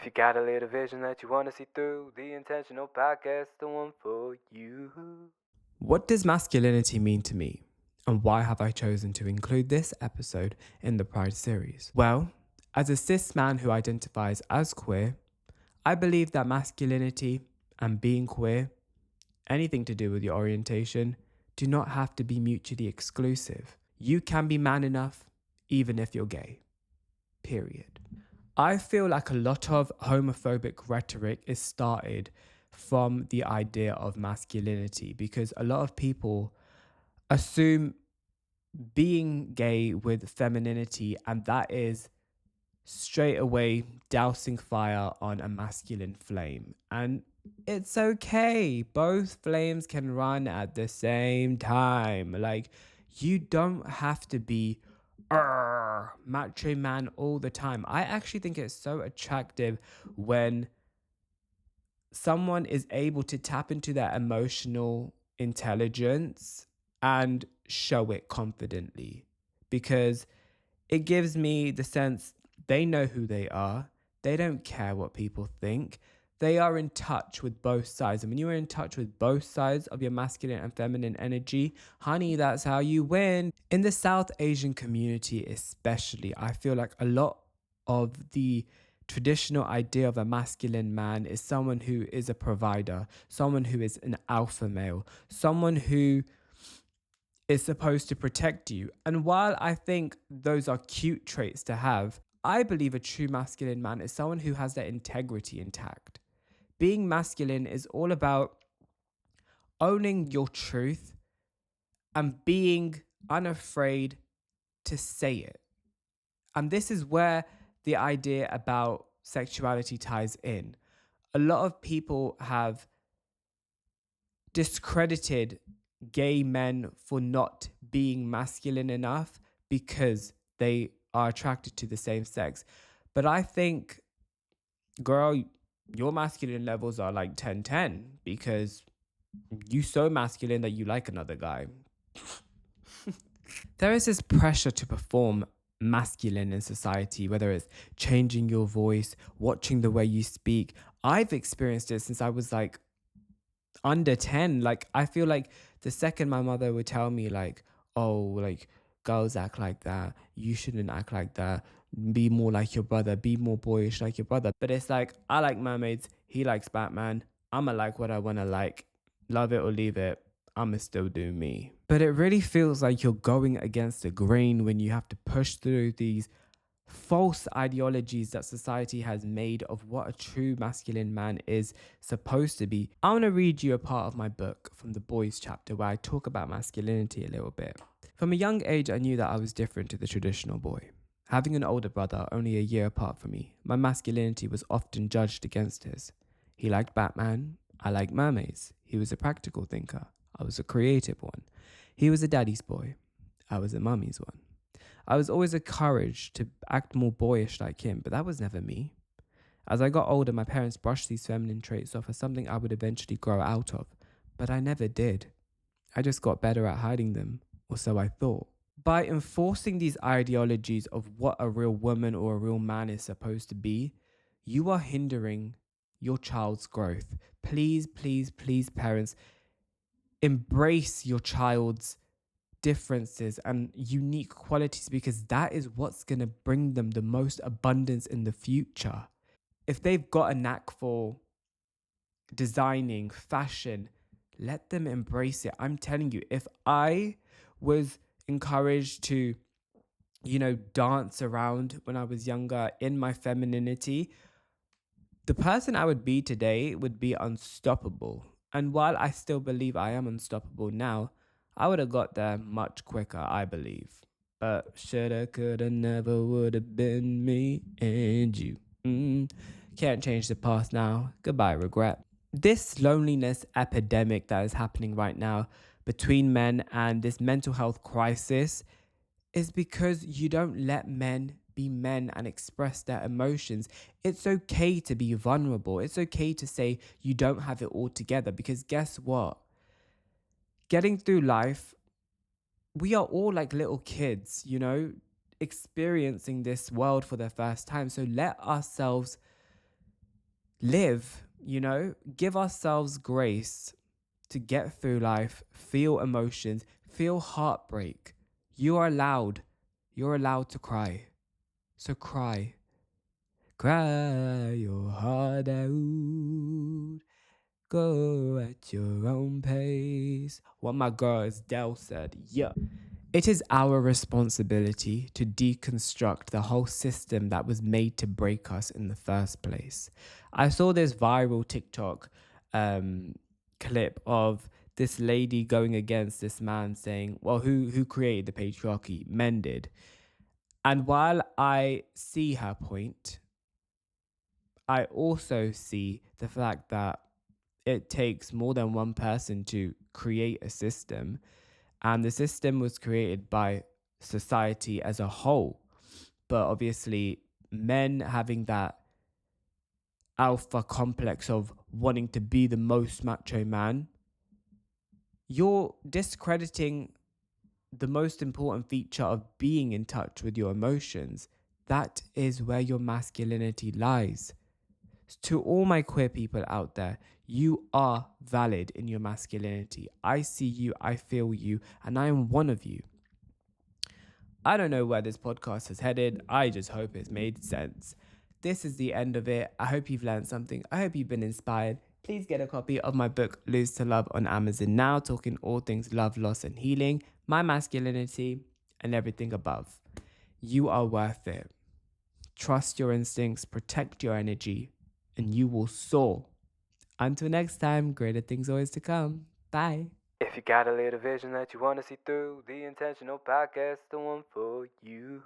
you got a little vision that you want to see through, the Intentional Podcast is the one for you. What does masculinity mean to me? And why have I chosen to include this episode in the Pride series? Well, as a cis man who identifies as queer, I believe that masculinity and being queer, anything to do with your orientation, do not have to be mutually exclusive. You can be man enough even if you're gay. Period. I feel like a lot of homophobic rhetoric is started from the idea of masculinity because a lot of people assume being gay with femininity, and that is straight away dousing fire on a masculine flame. And it's okay. Both flames can run at the same time. Like, you don't have to be macho man all the time. I actually think it's so attractive when someone is able to tap into their emotional intelligence and show it confidently, because it gives me the sense they know who they are. They don't care what people think. They are in touch with both sides. And when you are in touch with both sides of your masculine and feminine energy, honey, that's how you win. In the South Asian community, especially, I feel like a lot of the traditional idea of a masculine man is someone who is a provider, someone who is an alpha male, someone who is supposed to protect you. And while I think those are cute traits to have, I believe a true masculine man is someone who has their integrity intact. Being masculine is all about owning your truth and being unafraid to say it. And this is where the idea about sexuality ties in. A lot of people have discredited gay men for not being masculine enough because they are attracted to the same sex. But I think, girl, your masculine levels are like 10-10 because you so masculine that you like another guy. There is this pressure to perform masculine in society, whether it's changing your voice, watching the way you speak. I've experienced it since I was like under 10. Like, I feel like the second my mother would tell me like, oh, like, girls act like that, you shouldn't act like that, be more like your brother, be more boyish like your brother. But it's like, I like mermaids, he likes Batman, I'ma like what I wanna like, love it or leave it, I'ma still do me. But it really feels like you're going against the grain when you have to push through these false ideologies that society has made of what a true masculine man is supposed to be. I want to read you a part of my book from the boys chapter where I talk about masculinity a little bit. From a young age, I knew that I was different to the traditional boy. Having an older brother only a year apart from me, my masculinity was often judged against his. He liked Batman, I liked mermaids. He was a practical thinker, I was a creative one. He was a daddy's boy, I was a mummy's one. I was always encouraged to act more boyish like him, but that was never me. As I got older, my parents brushed these feminine traits off as something I would eventually grow out of, but I never did. I just got better at hiding them, or so I thought. By enforcing these ideologies of what a real woman or a real man is supposed to be, you are hindering your child's growth. Please, please, please, parents, embrace your child's differences and unique qualities, because that is what's going to bring them the most abundance in the future. If they've got a knack for designing, fashion, let them embrace it. I'm telling you, if I was encouraged to, dance around when I was younger in my femininity, the person I would be today would be unstoppable. And while I still believe I am unstoppable now, I would have got there much quicker, I believe. But shoulda, coulda, never would have been me and you. Can't change the past now. Goodbye, regret. This loneliness epidemic that is happening right now between men and this mental health crisis is because you don't let men be men and express their emotions. It's okay to be vulnerable. It's okay to say you don't have it all together, because guess what? Getting through life, we are all like little kids, experiencing this world for the first time. So let ourselves live, give ourselves grace to get through life, feel emotions, feel heartbreak. You are allowed. You're allowed to cry. So cry. Cry your heart out. Go at your own pace. What my girl Estelle said. Yeah. It is our responsibility to deconstruct the whole system that was made to break us in the first place. I saw this viral TikTok clip of this lady going against this man saying, well, who created the patriarchy? Men did. And while I see her point, I also see the fact that it takes more than one person to create a system. And the system was created by society as a whole. But obviously, men having that alpha complex of wanting to be the most macho man, you're discrediting the most important feature of being in touch with your emotions. That is where your masculinity lies. To all my queer people out there, you are valid in your masculinity. I see you, I feel you, and I am one of you. I don't know where this podcast is headed. I just hope it's made sense. This is the end of it. I hope you've learned something. I hope you've been inspired. Please get a copy of my book, Lose to Love, on Amazon now, talking all things love, loss, and healing, my masculinity, and everything above. You are worth it. Trust your instincts, protect your energy, and you will soar. Until next time, greater things always to come. Bye. If you got a little vision that you want to see through, the Intentional Podcast, the one for you.